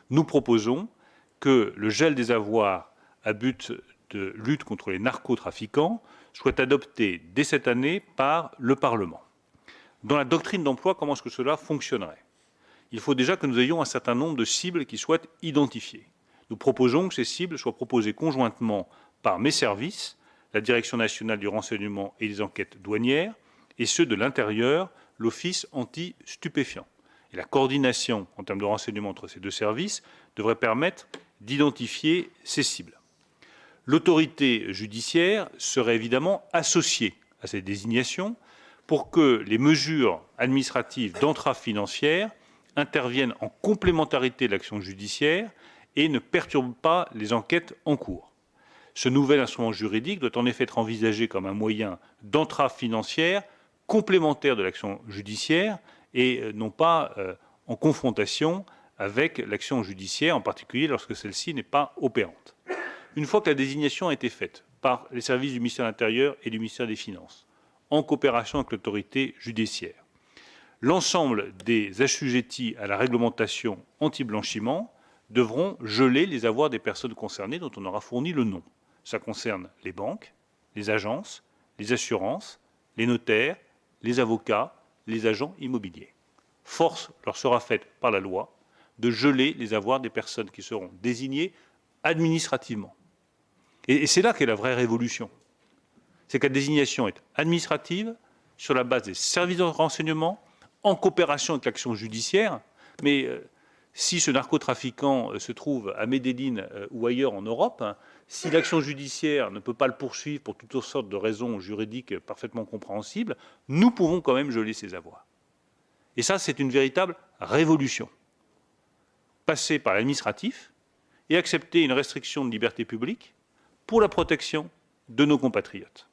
Nous proposons que le gel des avoirs à but de lutte contre les narcotrafiquants soit adopté dès cette année par le Parlement. Dans la doctrine d'emploi, comment est-ce que cela fonctionnerait? Il faut déjà que nous ayons un certain nombre de cibles qui soient identifiées. Nous proposons que ces cibles soient proposées conjointement par mes services, la Direction nationale du renseignement et des enquêtes douanières, et ceux de l'Intérieur, l'Office anti-stupéfiants. Et la coordination en termes de renseignement entre ces deux services devrait permettre d'identifier ces cibles. L'autorité judiciaire serait évidemment associée à ces désignations pour que les mesures administratives d'entrave financière interviennent en complémentarité de l'action judiciaire et ne perturbent pas les enquêtes en cours. Ce nouvel instrument juridique doit en effet être envisagé comme un moyen d'entrave financière complémentaire de l'action judiciaire et non pas en confrontation avec l'action judiciaire, en particulier lorsque celle-ci n'est pas opérante. Une fois que la désignation a été faite par les services du ministère de l'Intérieur et du ministère des Finances, en coopération avec l'autorité judiciaire, l'ensemble des assujettis à la réglementation anti-blanchiment devront geler les avoirs des personnes concernées dont on aura fourni le nom. Ça concerne les banques, les agences, les assurances, les notaires, les avocats, les agents immobiliers. Force leur sera faite par la loi de geler les avoirs des personnes qui seront désignées administrativement. Et c'est là qu'est la vraie révolution. C'est que la désignation est administrative, sur la base des services de renseignement, en coopération avec l'action judiciaire, mais si ce narcotrafiquant se trouve à Medellín ou ailleurs en Europe, si l'action judiciaire ne peut pas le poursuivre pour toutes sortes de raisons juridiques parfaitement compréhensibles, nous pouvons quand même geler ses avoirs. Et ça, c'est une véritable révolution. Passer par l'administratif et accepter une restriction de liberté publique pour la protection de nos compatriotes.